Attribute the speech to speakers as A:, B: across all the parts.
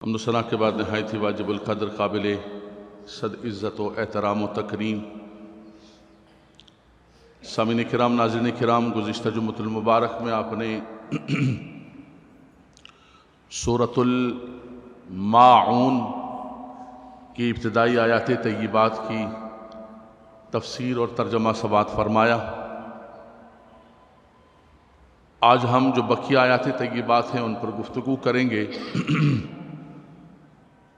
A: حمد و ثنا کے بعد نہایت ہی واجب القدر قابل صد عزت و احترام و تکریم سامعین کرام، ناظرین کرام، گزشتہ جمعۃ المبارک میں آپ نے سورۃ الماعون کی ابتدائی آیات طیبات کی تفسیر اور ترجمہ سماعت فرمایا۔ آج ہم جو بقیہ آیات طیبات ہیں ان پر گفتگو کریں گے۔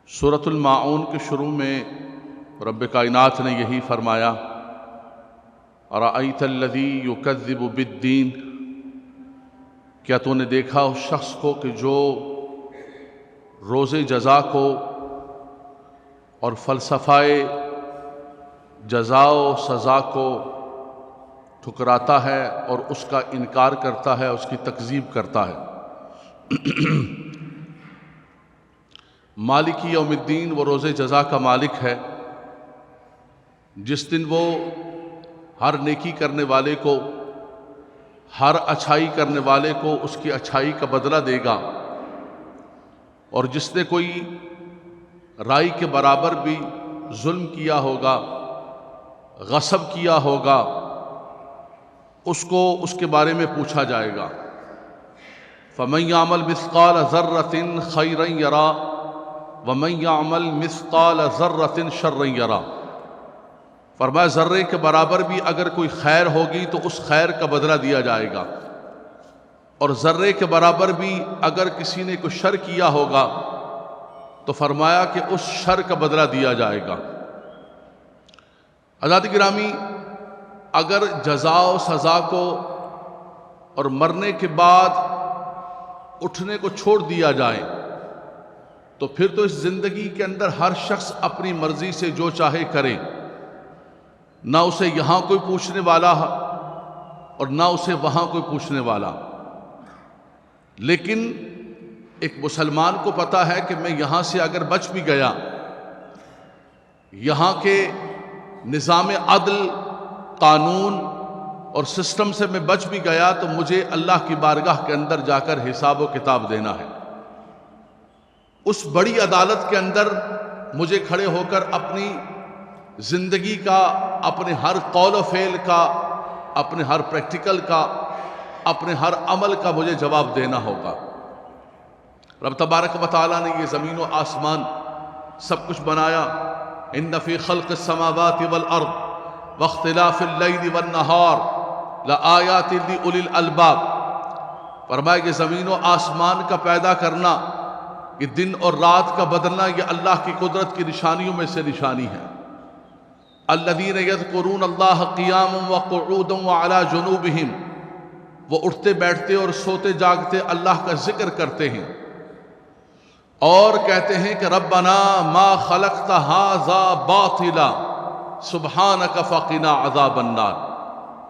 A: سورۃ الماعون کے شروع میں رب کائنات نے یہی فرمایا، اَرَأَيْتَ الَّذِي يُكَذِّبُ بِالدِّينِ، کیا تو نے دیکھا اس شخص کو کہ جو روز جزا کو اور فلسفہ جزا و سزا کو ٹھکراتا ہے اور اس کا انکار کرتا ہے، اس کی تکذیب کرتا ہے۔ مالک یوم الدین، وہ روز جزا کا مالک ہے، جس دن وہ ہر نیکی کرنے والے کو، ہر اچھائی کرنے والے کو اس کی اچھائی کا بدلہ دے گا، اور جس نے کوئی رائی کے برابر بھی ظلم کیا ہوگا، غصب کیا ہوگا، اس کو اس کے بارے میں پوچھا جائے گا۔ فَمَن يَعْمَلْ مِثْقَالَ ذَرَّةٍ خَيْرًا يَرَهُ وَمَن يَعْمَلْ مِثْقَالَ ذَرَّةٍ شَرًّا يَرَهُ، فرمایا ذرے کے برابر بھی اگر کوئی خیر ہوگی تو اس خیر کا بدلہ دیا جائے گا، اور ذرے کے برابر بھی اگر کسی نے کوئی شر کیا ہوگا تو فرمایا کہ اس شر کا بدلہ دیا جائے گا۔ حضرات گرامی، اگر جزا و سزا کو اور مرنے کے بعد اٹھنے کو چھوڑ دیا جائے تو پھر تو اس زندگی کے اندر ہر شخص اپنی مرضی سے جو چاہے کرے، نہ اسے یہاں کوئی پوچھنے والا اور نہ اسے وہاں کوئی پوچھنے والا۔ لیکن ایک مسلمان کو پتہ ہے کہ میں یہاں سے اگر بچ بھی گیا، یہاں کے نظام عدل، قانون اور سسٹم سے میں بچ بھی گیا تو مجھے اللہ کی بارگاہ کے اندر جا کر حساب و کتاب دینا ہے۔ اس بڑی عدالت کے اندر مجھے کھڑے ہو کر اپنی زندگی کا، اپنے ہر قول و فعل کا، اپنے ہر پریکٹیکل کا، اپنے ہر عمل کا مجھے جواب دینا ہوگا۔ رب تبارک و تعالیٰ نے یہ زمین و آسمان سب کچھ بنایا۔ ان فی خلق السماوات والارض واختلاف اللیل والنہار لآیات لأولی الالباب، فرمایا کہ زمین و آسمان کا پیدا کرنا، یہ دن اور رات کا بدلنا، یہ اللہ کی قدرت کی نشانیوں میں سے نشانی ہے۔ الذین یذکرون اللہ قیاما وقعودا وعلی جنوبہم، وہ اٹھتے بیٹھتے اور سوتے جاگتے اللہ کا ذکر کرتے ہیں اور کہتے ہیں کہ ربنا ما خلقت ھذا باطلا سبحانک فقنا عذاب النار،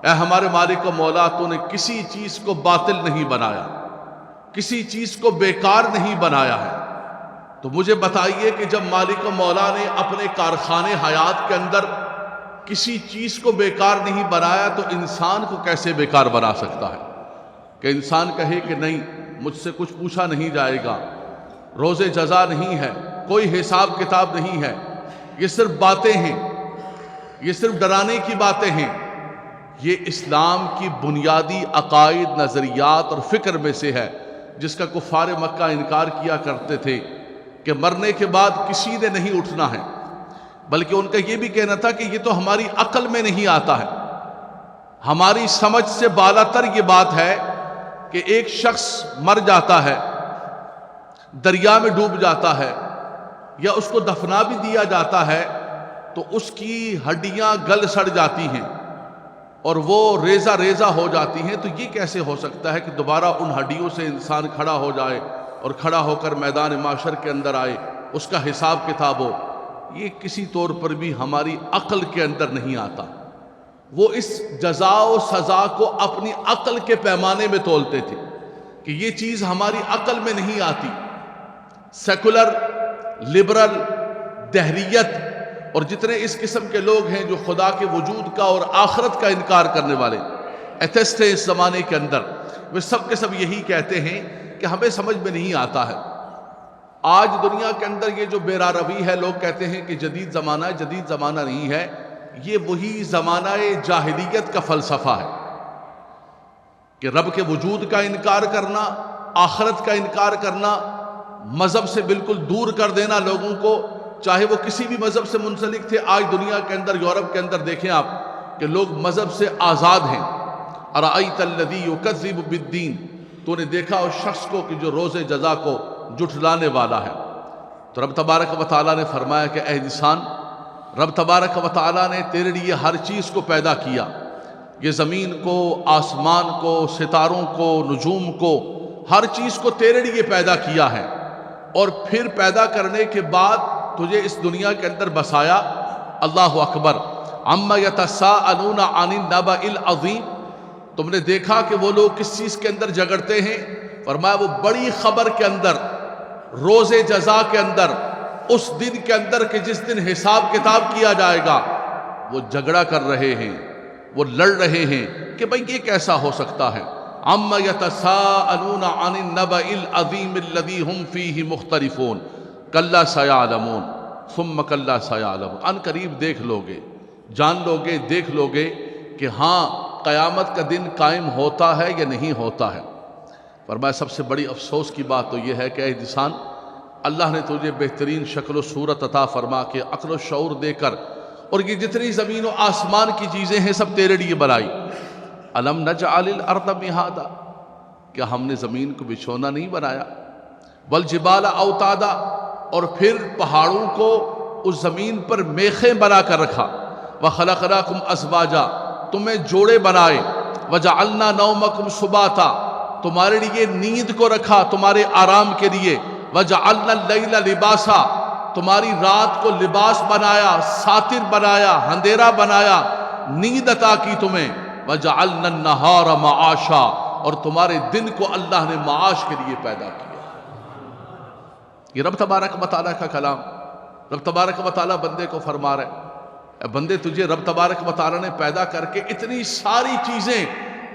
A: اے ہمارے مالک و مولا، تو نے کسی چیز کو باطل نہیں بنایا، کسی چیز کو بیکار نہیں بنایا ہے۔ تو مجھے بتائیے کہ جب مالک و مولا نے اپنے کارخانے حیات کے اندر کسی چیز کو بیکار نہیں بنایا تو انسان کو کیسے بیکار بنا سکتا ہے؟ کہ انسان کہے کہ نہیں، مجھ سے کچھ پوچھا نہیں جائے گا، روز جزا نہیں ہے، کوئی حساب کتاب نہیں ہے، یہ صرف باتیں ہیں، یہ صرف ڈرانے کی باتیں ہیں۔ یہ اسلام کی بنیادی عقائد، نظریات اور فکر میں سے ہے، جس کا کفار مکہ انکار کیا کرتے تھے کہ مرنے کے بعد کسی نے نہیں اٹھنا ہے، بلکہ ان کا یہ بھی کہنا تھا کہ یہ تو ہماری عقل میں نہیں آتا ہے، ہماری سمجھ سے بالا تر یہ بات ہے کہ ایک شخص مر جاتا ہے، دریا میں ڈوب جاتا ہے یا اس کو دفنا بھی دیا جاتا ہے تو اس کی ہڈیاں گل سڑ جاتی ہیں اور وہ ریزہ ریزہ ہو جاتی ہیں، تو یہ کیسے ہو سکتا ہے کہ دوبارہ ان ہڈیوں سے انسان کھڑا ہو جائے اور کھڑا ہو کر میدان معاشر کے اندر آئے، اس کا حساب کتاب ہو؟ یہ کسی طور پر بھی ہماری عقل کے اندر نہیں آتا۔ وہ اس جزا و سزا کو اپنی عقل کے پیمانے میں تولتے تھے کہ یہ چیز ہماری عقل میں نہیں آتی۔ سیکولر، لبرل، دہریت اور جتنے اس قسم کے لوگ ہیں جو خدا کے وجود کا اور آخرت کا انکار کرنے والے ایتھسٹ ہیں اس زمانے کے اندر، وہ سب کے سب یہی کہتے ہیں کہ ہمیں سمجھ میں نہیں آتا ہے آج دنیا کے اندر یہ جو بیرا روی ہے، لوگ کہتے ہیں کہ جدید زمانہ ہے، جدید زمانہ نہیں ہے، یہ وہی زمانہ جاہلیت کا فلسفہ ہے کہ رب کے وجود کا انکار کرنا، آخرت کا انکار کرنا، مذہب سے بالکل دور کر دینا لوگوں کو، چاہے وہ کسی بھی مذہب سے منسلک تھے۔ آج دنیا کے اندر، یورپ کے اندر دیکھیں آپ کہ لوگ مذہب سے آزاد ہیں۔ ارأیت الذی یکذب بالدین، تو نے دیکھا اس شخص کو کہ جو روز جزا کو جھٹلانے والا ہے۔ تو رب تبارک و تعالیٰ نے فرمایا کہ اے انسان، رب تبارک و تعالیٰ نے تیرے لیے ہر چیز کو پیدا کیا، یہ زمین کو، آسمان کو، ستاروں کو، نجوم کو، ہر چیز کو تیرے لیے پیدا کیا ہے، اور پھر پیدا کرنے کے بعد تجھے اس دنیا کے اندر بسایا۔ اللہ اکبر۔ عما یتساءلون عن النبأ العظیم، تم نے دیکھا کہ وہ لوگ کس چیز کے اندر جھگڑتے ہیں؟ فرمایا وہ بڑی خبر کے اندر، روز جزا کے اندر، اس دن کے اندر کہ جس دن حساب کتاب کیا جائے گا، وہ جھگڑا کر رہے ہیں، وہ لڑ رہے ہیں کہ بھئی یہ کیسا ہو سکتا ہے۔ عما یتساءلون عن النبأ العظیم الذی ہم فیہ مختلفون کلا سیعلمون ثم کلا سیعلمون۔ ان قریب دیکھ لوگے، جان لوگے، دیکھ لوگے کہ ہاں قیامت کا دن قائم ہوتا ہے یا نہیں ہوتا ہے۔ فرمایا سب سے بڑی افسوس کی بات تو یہ ہے کہ اے انسان، اللہ نے تجھے بہترین شکل و صورت عطا فرما کے عقل و شعور دے کر، اور یہ جتنی زمین و آسمان کی چیزیں ہیں سب تیرے لیے بنائی۔ الم نجعل الارض مہادا، کیا ہم نے زمین کو بچھونا نہیں بنایا؟ والجبال اوتادا، اور پھر پہاڑوں کو اس زمین پر میخیں بنا کر رکھا۔ وخلقناکم ازواجا، تمہیں جوڑے بنائے۔ وجعلنا نومکم سباتا، تمہارے لیے نیند کو رکھا تمہارے آرام کے لیے۔ وجعلنا اللیل لباسا، تمہاری رات کو لباس بنایا، ساتر بنایا، اندھیرا بنایا، نیند عطا کی تمہیں۔ وجعلنا النہار معاشا، اور تمہارے دن کو اللہ نے معاش کے لیے پیدا کیا۔ یہ رب تبارک و تعالیٰ کا کلام، رب تبارک و تعالیٰ بندے کو فرما رہے اے بندے، تجھے رب تبارک و تعالیٰ نے پیدا کر کے اتنی ساری چیزیں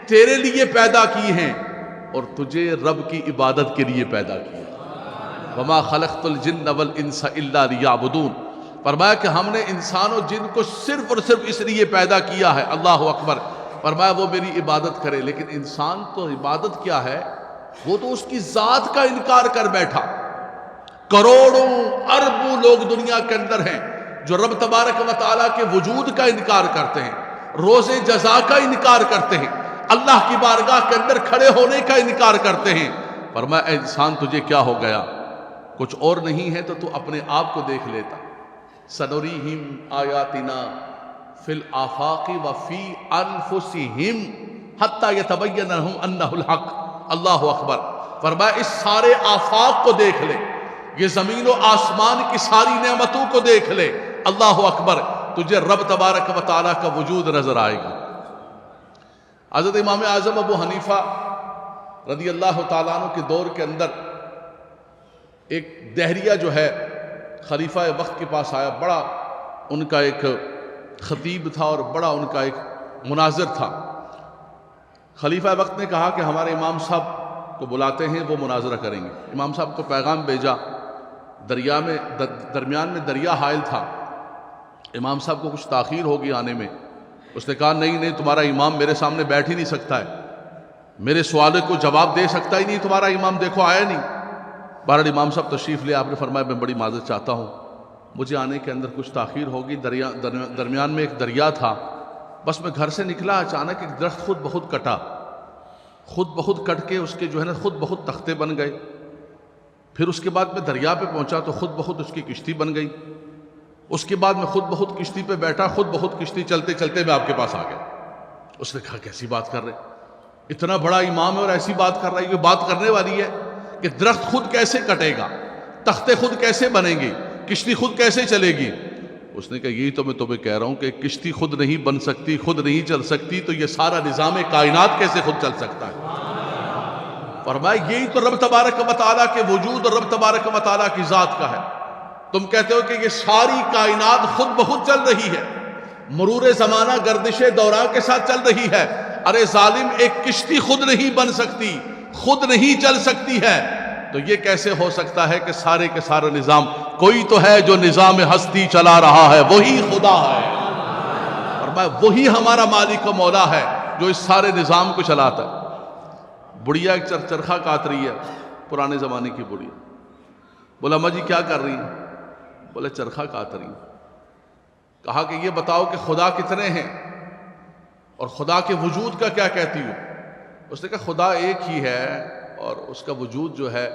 A: تیرے لیے پیدا کی ہیں، اور تجھے رب کی عبادت کے لیے پیدا کیا۔ وما خلقت الجن والانس الا لیعبدون، فرمایا کہ ہم نے انسان و جن کو صرف اور صرف اس لیے پیدا کیا ہے۔ اللہ اکبر۔ فرمایا وہ میری عبادت کرے، لیکن انسان تو عبادت کیا ہے، وہ تو اس کی ذات کا انکار کر بیٹھا۔ کروڑوں اربوں لوگ دنیا کے اندر ہیں جو رب تبارک و تعالیٰ کے وجود کا انکار کرتے ہیں، روز جزا کا انکار کرتے ہیں، اللہ کی بارگاہ کے اندر کھڑے ہونے کا انکار کرتے ہیں۔ فرمایا اے انسان تجھے کیا ہو گیا؟ کچھ اور نہیں ہے تو اپنے آپ کو دیکھ لیتا۔ سنریہم آیاتنا فی الآفاق وفی انفسہم حتی یتبین لہم انہ الحق۔ اللہ اکبر۔ فرمایا اس سارے آفاق کو دیکھ لے، یہ زمین و آسمان کی ساری نعمتوں کو دیکھ لے۔ اللہ اکبر۔ تجھے رب تبارک و تعالیٰ کا وجود نظر آئے گا۔ حضرت امام اعظم ابو حنیفہ رضی اللہ تعالیٰ عنہ کے دور کے اندر ایک دہریہ جو ہے خلیفہ وقت کے پاس آیا، بڑا ان کا ایک خطیب تھا اور بڑا ان کا ایک مناظر تھا۔ خلیفہ وقت نے کہا کہ ہمارے امام صاحب کو بلاتے ہیں، وہ مناظرہ کریں گے۔ امام صاحب کو پیغام بھیجا، درمیان میں دریا حائل تھا، امام صاحب کو کچھ تاخیر ہوگی آنے میں۔ اس نے کہا نہیں، تمہارا امام میرے سامنے بیٹھ ہی نہیں سکتا ہے، میرے سوالے کو جواب دے سکتا ہی نہیں، تمہارا امام دیکھو آیا نہیں۔ بہرحال امام صاحب تشریف لے، آپ نے فرمایا میں بڑی معذرت چاہتا ہوں، مجھے آنے کے اندر کچھ تاخیر ہوگی، درمیان میں ایک دریا تھا، بس میں گھر سے نکلا، اچانک ایک درخت خود بخود کٹا، خود بخود کٹ کے اس کے جو ہے نا خود بخود تختے بن گئے۔ پھر اس کے بعد میں دریا پہ پہنچا تو خود بخود اس کی کشتی بن گئی۔ اس کے بعد میں خود بخود کشتی پہ بیٹھا، خود بخود کشتی چلتے چلتے میں آپ کے پاس آ گیا۔ اس نے کہا کیسی بات کر رہے، اتنا بڑا امام ہے اور ایسی بات کر رہا ہے، یہ بات کرنے والی ہے کہ درخت خود کیسے کٹے گا، تختے خود کیسے بنیں گے، کشتی خود کیسے چلے گی؟ اس نے کہا یہی تو میں تمہیں کہہ رہا ہوں کہ کشتی خود نہیں بن سکتی، خود نہیں چل سکتی، تو یہ سارا نظام کائنات کیسے خود چل سکتا ہے؟ فرمایا یہی تو رب تبارک و تعالیٰ کے وجود اور رب تبارک و تعالیٰ کی ذات کا ہے۔ تم کہتے ہو کہ یہ ساری کائنات خود بخود چل رہی ہے، مرور زمانہ گردش دوران کے ساتھ چل رہی ہے۔ ارے ظالم، ایک کشتی خود نہیں بن سکتی، خود نہیں چل سکتی ہے، تو یہ کیسے ہو سکتا ہے کہ سارے کے سارا نظام، کوئی تو ہے جو نظام ہستی چلا رہا ہے، وہی خدا ہے، اور وہی ہمارا مالک و مولا ہے جو اس سارے نظام کو چلاتا ہے۔ بڑھیا ایک چرخہ کاٹ رہی ہے، پرانے زمانے کی بڑھیا، بولا اماں جی کیا کر رہی ہیں؟ بولے چرخہ کاٹ رہی ہیں۔ کہا کہ یہ بتاؤ کہ خدا کتنے ہیں اور خدا کے وجود کا کیا کہتی ہو؟ اس نے کہا خدا ایک ہی ہے اور اس کا وجود جو ہے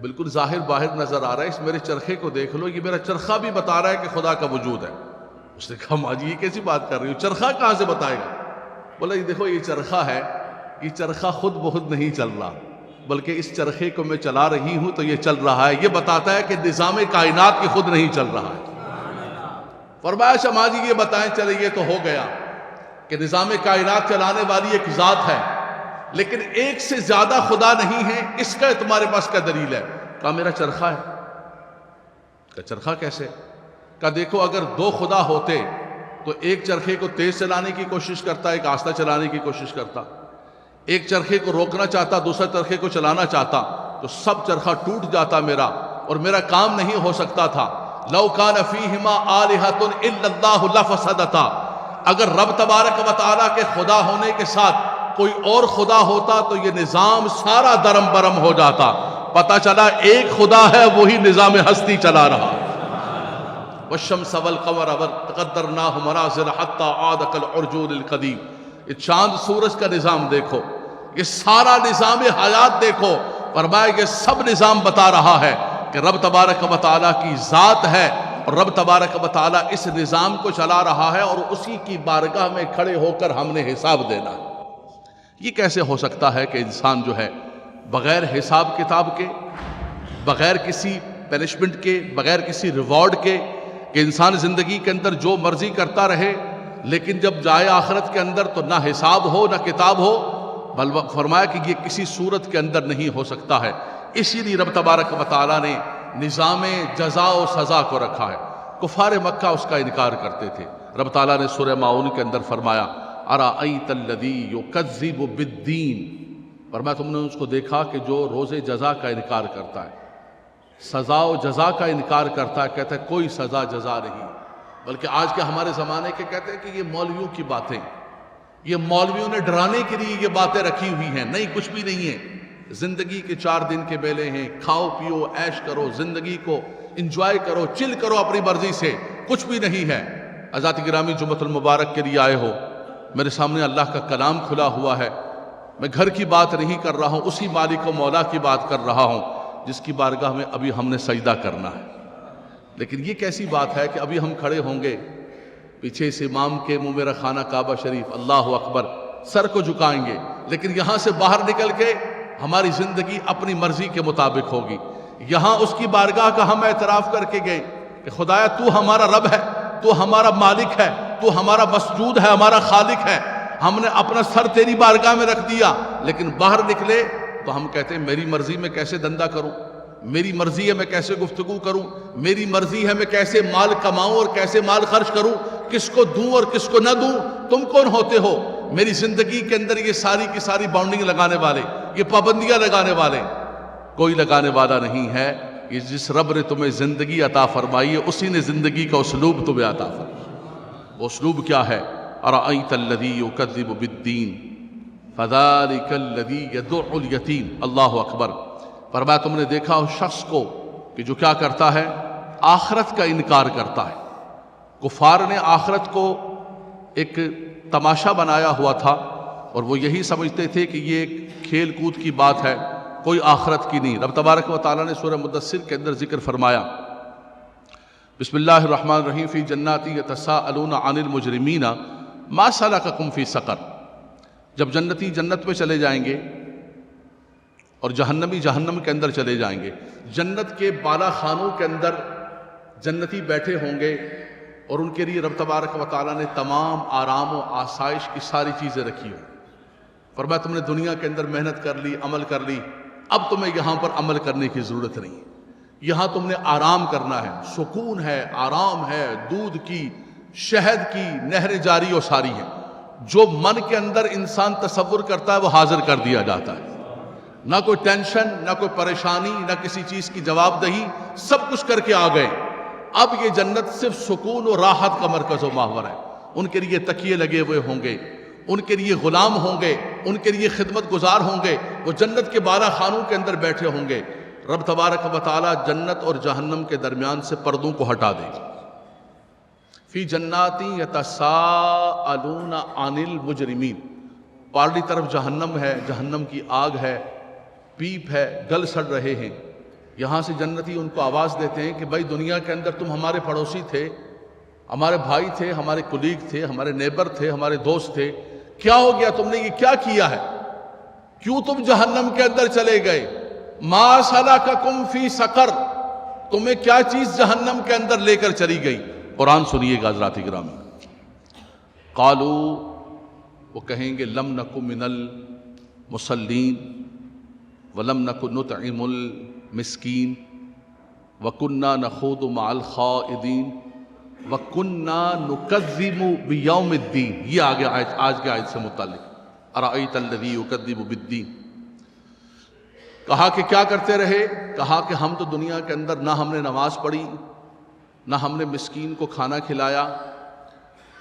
A: بالکل ظاہر باہر نظر آ رہا ہے، اس میرے چرخے کو دیکھ لو، یہ میرا چرخہ بھی بتا رہا ہے کہ خدا کا وجود ہے۔ اس نے کہا ماں جی یہ کیسی بات کر رہی ہو، چرخہ کہاں سے بتائے گا؟ بولا یہ دیکھو یہ چرخہ ہے، یہ چرخہ خود بخود نہیں چل رہا، بلکہ اس چرخے کو میں چلا رہی ہوں تو یہ چل رہا ہے، یہ بتاتا ہے کہ نظام کائنات کی خود نہیں چل رہا ہے۔ فرمایا اچھا ماں جی یہ بتائیں، چلے یہ تو ہو گیا کہ نظام کائنات چلانے والی ایک ذات ہے، لیکن ایک سے زیادہ خدا نہیں ہے، اس کا تمہارے پاس کیا دلیل ہے؟ کہا میرا چرخہ ہے۔ کہا چرخہ کیسے؟ کہا دیکھو اگر دو خدا ہوتے تو ایک چرخے کو تیز چلانے کی کوشش کرتا، ایک آہستہ چلانے کی کوشش کرتا، ایک چرخے کو روکنا چاہتا دوسرا چرخے کو چلانا چاہتا، تو سب چرخہ ٹوٹ جاتا میرا، اور میرا کام نہیں ہو سکتا تھا۔ لو کان فیہما آلہۃ الا اللہ لفسدتا، اگر رب تبارک و تعالیٰ کے خدا ہونے کے ساتھ کوئی اور خدا ہوتا تو یہ نظام سارا درم برم ہو جاتا۔ پتہ چلا ایک خدا ہے، وہی نظام ہستی چلا رہا۔ والشمس والقمر قدرناہ منازل حتی عاد کالعرجون القدیم، یہ چاند سورج کا نظام دیکھو، یہ سارا نظام حیات دیکھو، فرمایا یہ سب نظام بتا رہا ہے کہ رب تبارک و تعالیٰ کی ذات ہے، اور رب تبارک و تعالیٰ اس نظام کو چلا رہا ہے، اور اسی کی بارگاہ میں کھڑے ہو کر ہم نے حساب دینا ہے۔ یہ کیسے ہو سکتا ہے کہ انسان جو ہے بغیر حساب کتاب کے، بغیر کسی پنشمنٹ کے، بغیر کسی ریوارڈ کے، کہ انسان زندگی کے اندر جو مرضی کرتا رہے، لیکن جب جائے آخرت کے اندر تو نہ حساب ہو نہ کتاب ہو، بلکہ فرمایا کہ یہ کسی صورت کے اندر نہیں ہو سکتا ہے۔ اسی لیے رب تبارک و تعالیٰ نے نظام جزا و سزا کو رکھا ہے۔ کفار مکہ اس کا انکار کرتے تھے۔ رب تعالیٰ نے سورہ ماعون کے اندر فرمایا ارأیت الذی یکذب بالدین، فرمایا تم نے اس کو دیکھا کہ جو روز جزا کا انکار کرتا ہے، سزا و جزا کا انکار کرتا ہے، کہتا ہے کوئی سزا جزا نہیں، بلکہ آج کے ہمارے زمانے کے کہتے ہیں کہ یہ مولویوں کی باتیں، یہ مولویوں نے ڈرانے کے لیے یہ باتیں رکھی ہوئی ہیں، نہیں کچھ بھی نہیں ہے۔ زندگی کے 4 دن کے بیلے ہیں، کھاؤ پیو عیش کرو، زندگی کو انجوائے کرو، چل کرو اپنی مرضی سے، کچھ بھی نہیں ہے۔ حضرات گرامی جمعۃ المبارک کے لیے آئے ہو، میرے سامنے اللہ کا کلام کھلا ہوا ہے، میں گھر کی بات نہیں کر رہا ہوں، اسی مالک و مولا کی بات کر رہا ہوں جس کی بارگاہ میں ابھی ہم نے سجدہ کرنا ہے۔ لیکن یہ کیسی بات ہے کہ ابھی ہم کھڑے ہوں گے، پیچھے اس امام کے منہ میں رخانہ کعبہ شریف، اللہ اکبر، سر کو جھکائیں گے، لیکن یہاں سے باہر نکل کے ہماری زندگی اپنی مرضی کے مطابق ہوگی۔ یہاں اس کی بارگاہ کا ہم اعتراف کر کے گئے کہ خدایا تو ہمارا رب ہے، تو ہمارا مالک ہے، تو ہمارا مسجود ہے، ہمارا خالق ہے، ہم نے اپنا سر تیری بارگاہ میں رکھ دیا، لیکن باہر نکلے تو ہم کہتے ہیں میری مرضی میں کیسے دندہ کروں، میری مرضی ہے میں کیسے گفتگو کروں، میری مرضی ہے میں کیسے مال کماؤں اور کیسے مال خرچ کروں، کس کو دوں اور کس کو نہ دوں، تم کون ہوتے ہو میری زندگی کے اندر یہ ساری کی ساری باؤنڈنگ لگانے والے، یہ پابندیاں لگانے والے؟ کوئی لگانے والا نہیں ہے۔ یہ جس رب نے تمہیں زندگی عطا فرمائی ہے اسی نے زندگی کا اسلوب تمہیں عطا فرمایا۔ وہ اسلوب کیا ہے؟ ارأیت الذی یکذب بالدین فذلک الذی یدع الیتیم، اللہ اکبر، فرمایا تم نے دیکھا اس شخص کو کہ جو کیا کرتا ہے؟ آخرت کا انکار کرتا ہے۔ کفار نے آخرت کو ایک تماشا بنایا ہوا تھا، اور وہ یہی سمجھتے تھے کہ یہ ایک کھیل کود کی بات ہے، کوئی آخرت کی نہیں۔ رب تبارک و تعالیٰ نے سورہ مدثر کے اندر ذکر فرمایا، بسم اللہ الرحمن الرحیم، فی جنات یتساءلون عن المجرمین ما سلککم فی سقر، جب جنتی جنت میں چلے جائیں گے اور جہنمی جہنم کے اندر چلے جائیں گے، جنت کے بالا خانوں کے اندر جنتی بیٹھے ہوں گے، اور ان کے لیے رب تبارک و تعالیٰ نے تمام آرام و آسائش کی ساری چیزیں رکھی ہوں۔ فرمایا تم نے دنیا کے اندر محنت کر لی، عمل کر لی، اب تمہیں یہاں پر عمل کرنے کی ضرورت نہیں، یہاں تم نے آرام کرنا ہے، سکون ہے، آرام ہے، دودھ کی، شہد کی نہر جاری و ساری ہے، جو من کے اندر انسان تصور کرتا ہے وہ حاضر کر دیا جاتا ہے۔ نہ کوئی ٹینشن، نہ کوئی پریشانی، نہ کسی چیز کی جواب دہی، سب کچھ کر کے آ گئے۔ اب یہ جنت صرف سکون و راحت کا مرکز و محور ہے۔ ان کے لیے تکیے لگے ہوئے ہوں گے، ان کے لیے غلام ہوں گے، ان کے لیے خدمت گزار ہوں گے، وہ جنت کے بالا خانوں کے اندر بیٹھے ہوں گے۔ رب تبارک و تعالی جنت اور جہنم کے درمیان سے پردوں کو ہٹا دے گا۔ فی جنات یتساءلون عن المجرمین، پارلی طرف جہنم ہے، جہنم کی آگ ہے، پیپ ہے، گل سڑ رہے ہیں۔ یہاں سے جنتی ان کو آواز دیتے ہیں کہ بھائی دنیا کے اندر تم ہمارے پڑوسی تھے، ہمارے بھائی تھے، ہمارے کولیگ تھے، ہمارے نیبر تھے، ہمارے دوست تھے، کیا ہو گیا؟ تم نے یہ کیا کیا ہے؟ کیوں تم جہنم کے اندر چلے گئے؟ ما سلککم فی سقر، تمہیں کیا چیز جہنم کے اندر لے کر چلی گئی؟ قرآن سنیے گا حضرات گرامی۔ قالوا، وہ کہیں گے لم نک من المصلین ولم نک نطعم المسکین وکننا نخوض مع الخائضین وکننا نکذب بیوم الدین۔ یہ آگے آج کے آیت سے متعلق، ارأیت الذی یکذب بالدین۔ کہا کہ کیا کرتے رہے؟ کہا کہ ہم تو دنیا کے اندر نہ ہم نے نماز پڑھی، نہ ہم نے مسکین کو کھانا کھلایا،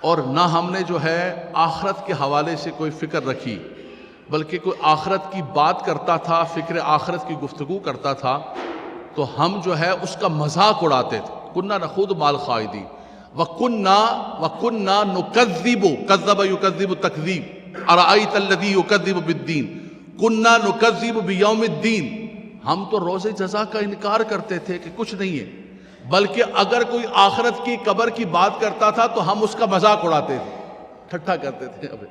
A: اور نہ ہم نے جو ہے آخرت کے حوالے سے کوئی فکر رکھی، بلکہ کوئی آخرت کی بات کرتا تھا، فکر آخرت کی گفتگو کرتا تھا تو ہم جو ہے اس کا مذاق اڑاتے تھے۔ کننا نخوض مع الخائضین وکننا نکذب، کذب یکذب تکذیب، ارأیت الذی یکذب بالدین، کننا نکذب بیوم الدین، ہم تو روز جزا کا انکار کرتے تھے کہ کچھ نہیں ہے، بلکہ اگر کوئی آخرت کی قبر کی بات کرتا تھا تو ہم اس کا مذاق اڑاتے تھے، ٹھٹھا کرتے تھے۔ اب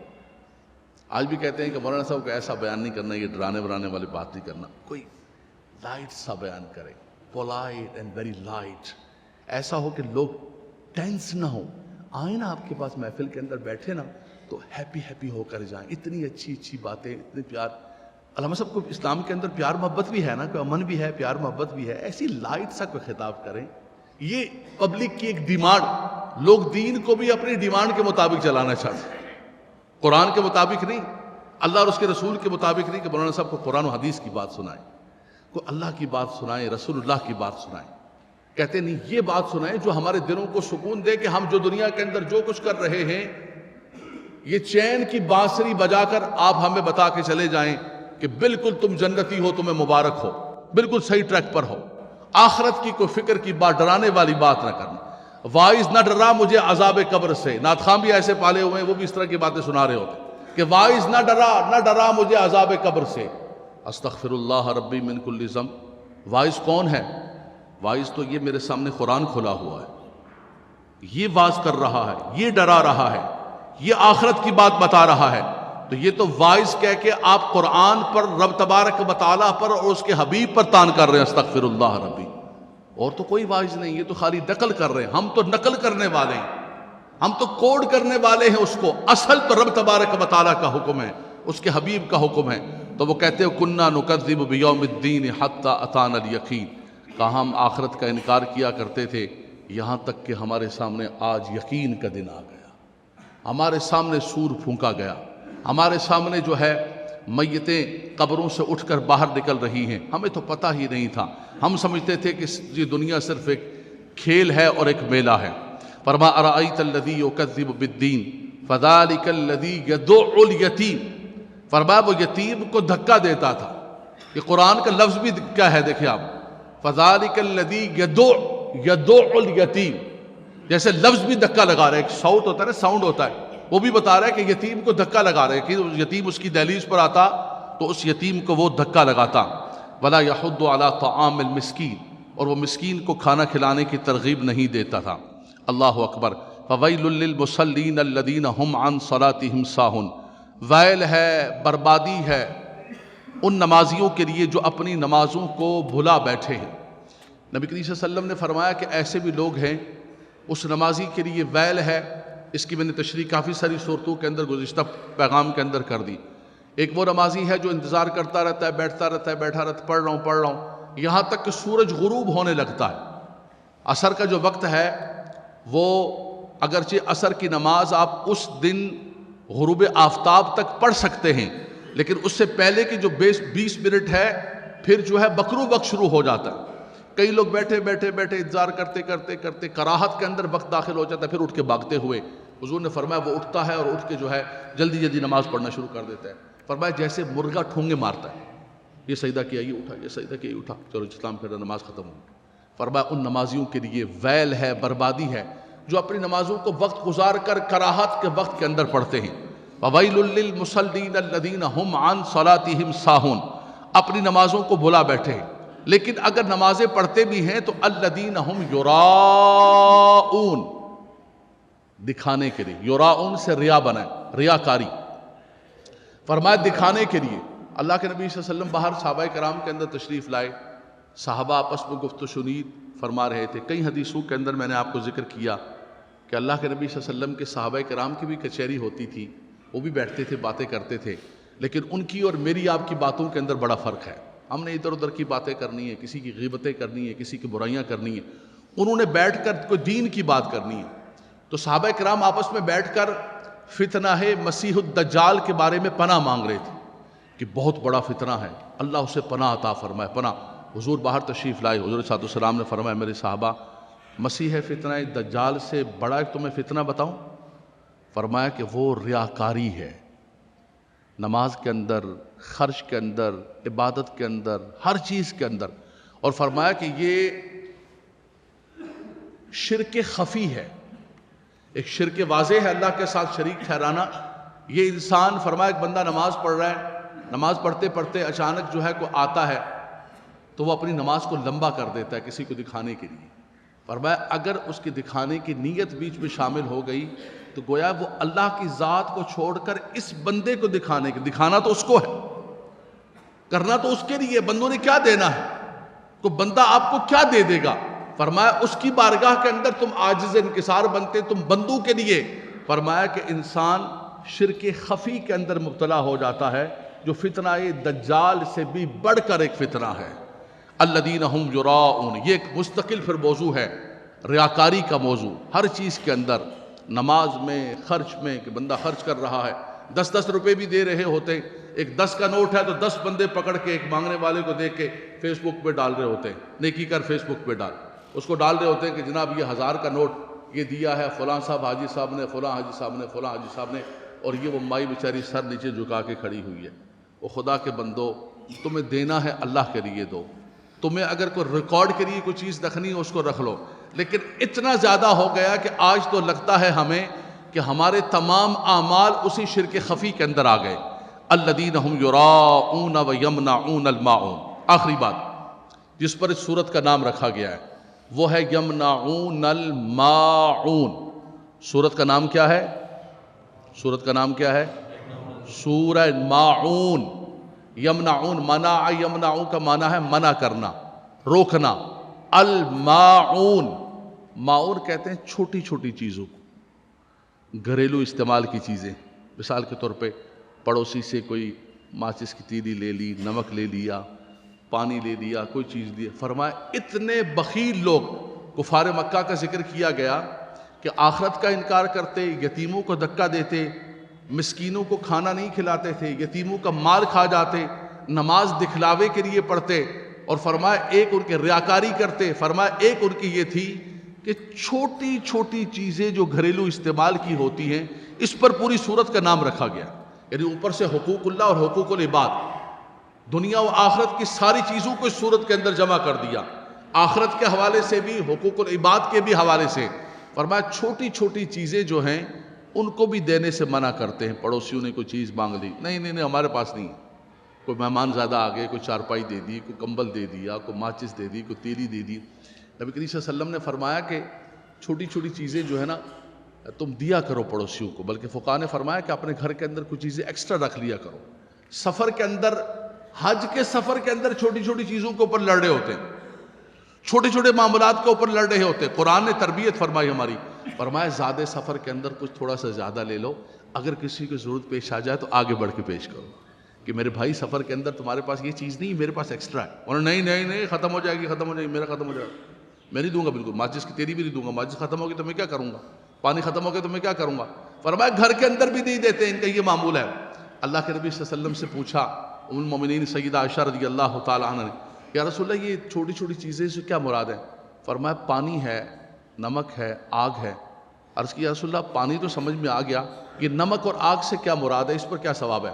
A: آج بھی کہتے ہیں کہ مولانا صاحب کو ایسا بیان نہیں کرنا، یہ ڈرانے ورانے والی بات نہیں کرنا، کوئی لائٹ سا بیان کرے، پولائٹ اینڈ ویری لائٹ، ایسا ہو کہ لوگ ٹینس نہ ہو، آئیں نا آپ کے پاس محفل کے اندر بیٹھے نا تو ہیپی ہیپی ہو کر جائیں، اتنی اچھی اچھی باتیں، اتنی پیار۔ علامہ صاحب کو اسلام کے اندر پیار محبت بھی ہے نا، کوئی امن بھی ہے، پیار محبت بھی ہے، ایسی لائٹ سا کوئی خطاب کریں۔ یہ پبلک کی ایک ڈیمانڈ، لوگ دین کو بھی اپنی ڈیمانڈ کے مطابق چلانا چاہتے ہیں، قرآن کے مطابق نہیں، اللہ اور اس کے رسول کے مطابق نہیں کہ مولانا صاحب کو قرآن و حدیث کی بات سنائیں، کوئی اللہ کی بات سنائیں، رسول اللہ کی بات سنائیں۔ کہتے نہیں، یہ بات سنائیں جو ہمارے دلوں کو سکون دے کہ ہم جو دنیا کے اندر جو کچھ کر رہے ہیں، یہ چین کی بانسری بجا کر آپ ہمیں بتا کے چلے جائیں کہ بالکل تم جنتی ہو، تمہیں مبارک ہو، بالکل صحیح ٹریک پر ہو۔ آخرت کی کوئی فکر کی بات، ڈرانے والی بات نہ کرنا۔ وائز نہ ڈرا مجھے عذاب قبر سے، نعت خان بھی ایسے پالے ہوئے ہیں، وہ بھی اس طرح کی باتیں سنا رہے ہوتے کہ وائز نہ ڈرا مجھے عذاب قبر سے، استغفر اللہ ربی من کل ذنب۔ وائز کون ہے؟ وائز تو یہ میرے سامنے قرآن کھلا ہوا ہے، یہ واز کر رہا ہے، یہ ڈرا رہا ہے، یہ آخرت کی بات بتا رہا ہے، تو یہ تو وائز کہہ کے آپ قرآن پر، رب تبارک و تعالیٰ پر اور اس کے حبیب پر تان کر رہے ہیں، استغفر اللہ ربی۔ اور تو کوئی وائز نہیں، یہ تو خالی نقل کر رہے ہیں، ہم تو نقل کرنے والے ہیں، ہم تو کوڈ کرنے والے ہیں اس کو، اصل تو رب تبارک و تعالیٰ کا حکم ہے، اس کے حبیب کا حکم ہے۔ تو وہ کہتے ہیں کننا نکذب بیوم الدین حتی اتانا الیقین، کہا ہم آخرت کا انکار کیا کرتے تھے یہاں تک کہ ہمارے سامنے آج یقین کا دن آ گیا، ہمارے سامنے سور پھونکا گیا، ہمارے سامنے جو ہے میتیں قبروں سے اٹھ کر باہر نکل رہی ہیں، ہمیں تو پتہ ہی نہیں تھا، ہم سمجھتے تھے کہ یہ دنیا صرف ایک کھیل ہے اور ایک میلہ ہے۔ فرما ارأیت الذی یکذب بالدین فذلک الذی یدع الیتیم، فرمایا وہ یتیم کو دھکا دیتا تھا۔ یہ قرآن کا لفظ بھی کیا ہے دیکھیں آپ، فذلک الذی یدع الیتیم، جیسے لفظ بھی دھکا لگا رہا ہے، ایک صوت ہوتا ہے نا، ساؤنڈ ہوتا ہے، وہ بھی بتا رہا ہے کہ یتیم کو دھکا لگا رہے کہ یتیم اس کی دہلیز پر آتا تو اس یتیم کو وہ دھکا لگاتا۔ ولا یحض علی طعام المسکین، اور وہ مسکین کو کھانا کھلانے کی ترغیب نہیں دیتا تھا۔ اللہ اکبر۔ فویل للمصلین الذین هم عن صلاتهم ساہون، ویل ہے، بربادی ہے ان نمازیوں کے لیے جو اپنی نمازوں کو بھلا بیٹھے ہیں۔ نبی کریم صلی اللہ علیہ وسلم نے فرمایا کہ ایسے بھی لوگ ہیں، اس نمازی کے لیے ویل ہے۔ اس کی میں نے تشریح کافی ساری صورتوں کے اندر گزشتہ پیغام کے اندر کر دی۔ ایک وہ نمازی ہے جو انتظار کرتا رہتا ہے، بیٹھتا رہتا ہے، بیٹھا رہتا ہے، پڑھ رہا ہوں یہاں تک کہ سورج غروب ہونے لگتا ہے۔ عصر کا جو وقت ہے وہ اگرچہ عصر کی نماز آپ اس دن غروب آفتاب تک پڑھ سکتے ہیں، لیکن اس سے پہلے کی جو 20 منٹ ہے پھر جو ہے بکرو وقت شروع ہو جاتا ہے. کئی لوگ بیٹھے انتظار کرتے کراہت کے اندر وقت داخل ہو جاتا ہے، پھر اٹھ کے بھاگتے ہوئے. حضور نے فرمایا وہ اٹھتا ہے اور اٹھ کے جو ہے جلدی نماز پڑھنا شروع کر دیتا ہے. فرمایا جیسے مرغا ٹھونگے مارتا ہے، یہ سجدہ کیا یہ اٹھا، یہ سجدہ کیا یہ اٹھا، چلو اسلام پھر نماز ختم ہو. فرمایا ان نمازیوں کے لیے ویل ہے، بربادی ہے جو اپنی نمازوں کو وقت گزار کر کراہت کے وقت کے اندر پڑھتے ہیں. وَوَيْلٌ لِّلْمُصَلِّينَ الَّذِينَ هُمْ عَنْ صَلَاتِهِمْ سَاهُونَ، اپنی نمازوں کو بھلا بیٹھے ہیں. لیکن اگر نمازیں پڑھتے بھی ہیں تو الَّذِينَ هُمْ يُرَاءُونَ، دکھانے کے لیے. یراؤن سے ریا بنا، ریاکاری. فرمایا دکھانے کے لیے. اللہ کے نبی صلی اللہ علیہ وسلم باہر صحابہ کرام کے اندر تشریف لائے، صحابہ آپس میں گفت و شنید فرما رہے تھے. کئی حدیثوں کے اندر میں نے آپ کو ذکر کیا کہ اللہ کے نبی صلی اللہ علیہ وسلم کے صحابہ کرام کی بھی کچہری ہوتی تھی، وہ بھی بیٹھتے تھے باتیں کرتے تھے، لیکن ان کی اور میری آپ کی باتوں کے اندر بڑا فرق ہے. ہم نے ادھر ادھر کی باتیں کرنی ہے، کسی کی غیبتیں کرنی ہے، کسی کی برائیاں کرنی ہیں. انہوں نے بیٹھ کر کوئی دین کی بات کرنی ہے. تو صحابہ کرام آپس میں بیٹھ کر فتنہ مسیح الدجال کے بارے میں پناہ مانگ رہے تھے کہ بہت بڑا فتنہ ہے، اللہ اسے پناہ عطا فرمائے. پناہ. حضور باہر تشریف لائے، حضور صلی اللہ علیہ وسلم نے فرمایا میرے صحابہ، مسیح فتنہ دجال سے بڑا ایک تمہیں فتنہ بتاؤں؟ فرمایا کہ وہ ریاکاری ہے، نماز کے اندر، خرچ کے اندر، عبادت کے اندر، ہر چیز کے اندر. اور فرمایا کہ یہ شرک خفی ہے. ایک شرک واضح ہے اللہ کے ساتھ شریک ٹھہرانا. یہ انسان، فرمایا ایک بندہ نماز پڑھ رہا ہے، نماز پڑھتے پڑھتے اچانک جو ہے کوئی آتا ہے تو وہ اپنی نماز کو لمبا کر دیتا ہے کسی کو دکھانے کے لیے. فرمایا اگر اس کی دکھانے کی نیت بیچ میں شامل ہو گئی تو گویا وہ اللہ کی ذات کو چھوڑ کر اس بندے کو دکھانا تو اس کو ہے، کرنا تو اس کے لیے. بندوں نے کیا دینا ہے؟ کوئی بندہ آپ کو کیا دے دے گا؟ فرمایا اس کی بارگاہ کے اندر تم عاجز انکسار بنتے، تم بندوں کے لیے. فرمایا کہ انسان شرک خفی کے اندر مبتلا ہو جاتا ہے جو فتنہ دجال سے بھی بڑھ کر ایک فتنہ ہے. الذین ہم یراؤن، یہ ایک مستقل پھر موضوع ہے، ریاکاری کا موضوع. ہر چیز کے اندر، نماز میں، خرچ میں، کہ بندہ خرچ کر رہا ہے، 10 روپے بھی دے رہے ہوتے، ایک 10 کا نوٹ ہے تو 10 بندے پکڑ کے ایک مانگنے والے کو دیکھ کے فیس بک پہ ڈال رہے ہوتے ہیں، نیکی کر فیس بک پہ ڈال. اس کو ڈال رہے ہوتے ہیں کہ جناب یہ 1000 کا نوٹ یہ دیا ہے فلاں صاحب حاجی صاحب نے، فلاں حاجی صاحب نے، فلاں حاجی صاحب نے، اور یہ وہ مائی بیچاری سر نیچے جھکا کے کھڑی ہوئی ہے. وہ خدا کے بندو، تمہیں دینا ہے اللہ کے لیے دو. تمہیں اگر کوئی ریکارڈ کے لیے کوئی چیز رکھنی ہے اس کو رکھ لو. لیکن اتنا زیادہ ہو گیا کہ آج تو لگتا ہے ہمیں کہ ہمارے تمام اعمال اسی شرک خفی کے اندر آ گئے. الذین ہم یراؤون ویمنعون الماعون. آخری بات جس پر اس سورت کا نام رکھا گیا ہے وہ ہے یمنعون الماعون. سورت کا نام کیا ہے؟ سورت کا نام کیا ہے؟ سورہ ماعون. یمنعون، منع یمنعون کا معنی ہے منع کرنا، روکنا. الماعون، ماعون کہتے ہیں چھوٹی چھوٹی چیزوں کو، گھریلو استعمال کی چیزیں. مثال کے طور پہ پڑوسی سے کوئی ماچس کی تیلی لے لی، نمک لے لیا، پانی لے لیا، کوئی چیز دی. فرمایا اتنے بخیل لوگ، کفار مکہ کا ذکر کیا گیا کہ آخرت کا انکار کرتے، یتیموں کو دھکا دیتے، مسکینوں کو کھانا نہیں کھلاتے تھے، یتیموں کا مال کھا جاتے، نماز دکھلاوے کے لیے پڑھتے. اور فرمایا ایک ان کے ریاکاری کرتے. فرمایا ایک ان کی یہ تھی کہ چھوٹی چھوٹی چیزیں جو گھریلو استعمال کی ہوتی ہیں اس پر پوری سورت کا نام رکھا گیا. یعنی اوپر سے حقوق اللہ اور حقوق العباد، دنیا و آخرت کی ساری چیزوں کو اس سورت کے اندر جمع کر دیا، آخرت کے حوالے سے بھی، حقوق العباد کے بھی حوالے سے. فرمایا چھوٹی چھوٹی چیزیں جو ہیں ان کو بھی دینے سے منع کرتے ہیں. پڑوسیوں نے کوئی چیز مانگ لی، نہیں ہمارے پاس نہیں. کوئی مہمان زیادہ آ گئے، کوئی چارپائی دے دی، کوئی کمبل دے دیا، کوئی ماچس دے دی، کوئی تیلی دے دی. نبی کریم صلی اللہ علیہ وسلم نے فرمایا کہ چھوٹی چھوٹی چیزیں جو ہے نا تم دیا کرو پڑوسیوں کو. بلکہ فقہاء نے فرمایا کہ اپنے گھر کے اندر کچھ چیزیں ایکسٹرا رکھ لیا کرو. سفر کے اندر، حج کے سفر کے اندر چھوٹی چھوٹی چیزوں کے اوپر لڑ رہے ہوتے ہیں، چھوٹے چھوٹے معاملات کے اوپر لڑ رہے ہوتے. قرآن نے تربیت فرمائی ہماری. فرمایا زیادہ سفر کے اندر کچھ تھوڑا سا زیادہ لے لو، اگر کسی کو ضرورت پیش آ جائے تو آگے بڑھ کے پیش کرو کہ میرے بھائی سفر کے اندر تمہارے پاس یہ چیز نہیں، میرے پاس ایکسٹرا ہے. اور نہیں ختم ہو جائے گی، میرا ختم ہو جائے گا، میں نہیں دوں گا. بالکل ماچس کی تیری بھی نہیں دوں گا، ماچس ختم ہوگی تو میں کیا کروں گا، پانی ختم ہو گیا تو میں کیا کروں گا. فرمایا گھر کے اندر بھی نہیں دیتے، ان کا یہ معمول ہے. اللہ کے نبی صلی اللہ علیہ وسلم سے پوچھا ام المومنین سیدہ عائشہ رضی اللہ تعالی عنہ نے، یا رسول اللہ یہ چھوٹی چھوٹی چیزیں سے کیا مراد ہے؟ فرمایا پانی ہے، نمک ہے، آگ ہے۔ عرض کیا یا رسول اللہ پانی تو سمجھ میں آ گیا، یہ نمک اور آگ سے کیا مراد ہے، اس پر کیا ثواب ہے؟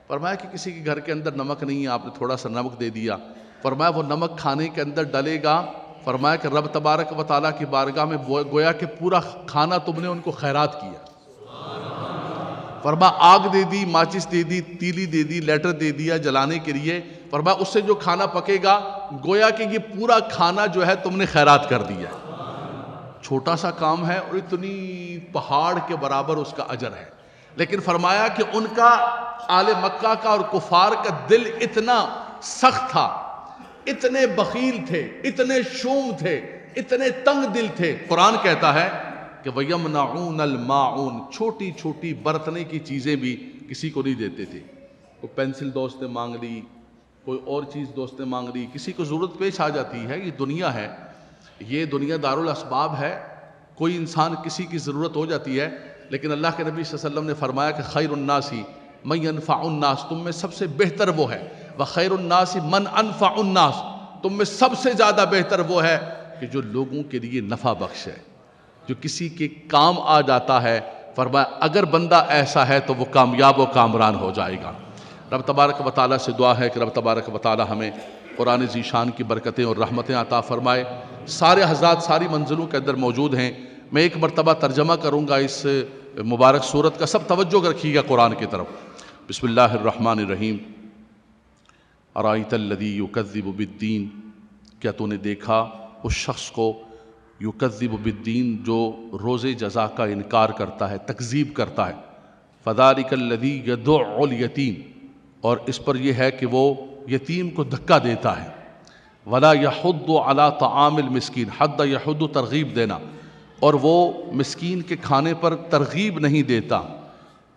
A: فرمایا کہ کسی کے گھر کے اندر نمک نہیں ہے، آپ نے تھوڑا سا نمک دے دیا، فرمایا وہ نمک کھانے کے اندر ڈلے گا، فرمایا کہ رب تبارک و تعالیٰ کی بارگاہ میں گویا کہ پورا کھانا تم نے ان کو خیرات کیا۔ فرمایا آگ دے دی، ماچس دے دی، تیلی دے دی، لیٹر دے دیا جلانے کے لیے، فرمایا اس سے جو کھانا پکے گا گویا کہ یہ پورا کھانا جو ہے تم نے خیرات کر دیا۔ چھوٹا سا کام ہے اور اتنی پہاڑ کے برابر اس کا اجر ہے، لیکن فرمایا کہ ان کا آل مکہ کا اور کفار کا دل اتنا سخت تھا، اتنے بخیل تھے، اتنے شوم تھے، اتنے تنگ دل تھے۔ قرآن کہتا ہے کہ وَيَمْنَعُونَ الْمَاعُونَ، چھوٹی چھوٹی برتنے کی چیزیں بھی کسی کو نہیں دیتے تھے۔ کوئی پینسل دوست نے مانگ لی، کوئی اور چیز دوست نے مانگ لی، کسی کو ضرورت پیش آ جاتی ہے، یہ دنیا ہے، یہ دنیا دارالاسباب ہے، کوئی انسان کسی کی ضرورت ہو جاتی ہے، لیکن اللہ کے نبی صلی اللہ علیہ وسلم نے فرمایا کہ خیر الناس من ينفع الناس، تم میں سب سے بہتر وہ ہے، وخیر الناس من انفع الناس، تم میں سب سے زیادہ بہتر وہ ہے کہ جو لوگوں کے لیے نفع بخش ہے، جو کسی کے کام آ جاتا ہے۔ فرمایا اگر بندہ ایسا ہے تو وہ کامیاب و کامران ہو جائے گا۔ رب تبارک و تعالیٰ سے دعا ہے کہ رب تبارک و تعالیٰ ہمیں قرآن ذیشان کی برکتیں اور رحمتیں عطا فرمائے۔ سارے حضرات ساری منزلوں کے اندر موجود ہیں، میں ایک مرتبہ ترجمہ کروں گا اس مبارک صورت کا، سب توجہ رکھیے گا قرآن کی طرف۔ بسم اللہ الرحمن الرحیم۔ ارائیت الذی یکذب بالدین، کیا تو نے دیکھا اس شخص کو یکذب بالدین جو روز جزا کا انکار کرتا ہے، تکذیب کرتا ہے۔ فذالک الذی یدع الیتیم، اور اس پر یہ ہے کہ وہ یتیم کو دھکا دیتا ہے۔ ولا یحض علی طعام المسکین، حض یحض ترغیب دینا، اور وہ مسکین کے کھانے پر ترغیب نہیں دیتا،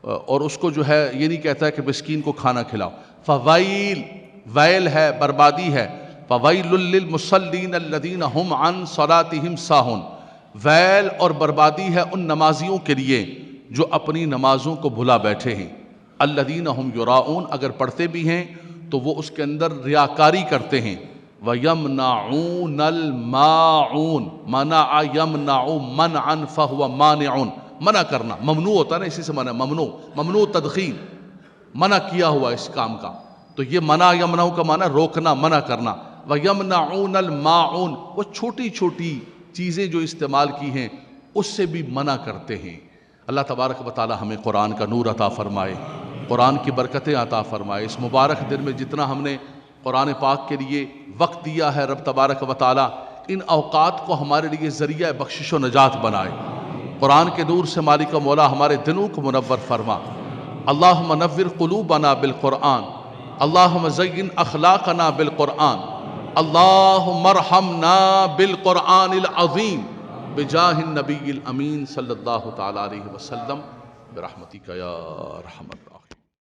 A: اور اس کو جو ہے یہ نہیں کہتا ہے کہ مسکین کو کھانا کھلاؤ۔ فویل، ویل ہے، بربادی ہے۔ فویل للمصلین الذین هم عن صلاتهم ساہون، ویل اور بربادی ہے ان نمازیوں کے لیے جو اپنی نمازوں کو بھلا بیٹھے ہیں۔ الذین هم یراؤون، اگر پڑھتے بھی ہیں تو وہ اس کے اندر ریاکاری کرتے ہیں۔ وَيَمْنَعُونَ الْمَاعُونَ، منع یمنع منعا فَهُوَ مانع، منع کرنا، ممنوع ہوتا ہے نا، اسی سے منع، ممنوع، ممنوع تدخین، منع کیا ہوا اس کام کا، تو یہ منع یمنع کا معنی روکنا، منع کرنا۔ وَيَمْنَعُونَ الْمَاعُونَ، وہ چھوٹی چھوٹی چیزیں جو استعمال کی ہیں اس سے بھی منع کرتے ہیں۔ اللہ تبارک و تعالی ہمیں قرآن کا نور عطا فرمائے، قرآن کی برکتیں عطا فرمائے۔ اس مبارک دن میں جتنا ہم نے قرآن پاک کے لیے وقت دیا ہے، رب تبارک و تعالی ان اوقات کو ہمارے لیے ذریعہ بخشش و نجات بنائے۔ قرآن کے نور سے مالک و مولا ہمارے دلوں کو منور فرما۔ اللہم نور قلوبنا بالقرآن، اللہم زین اخلاقنا بالقرآن، اللہم ارحمنا بالقرآن العظیم، بجاہ النبی الامین صلی اللہ تعالی علیہ وسلم، برحمتک یا ارحم الراحمین۔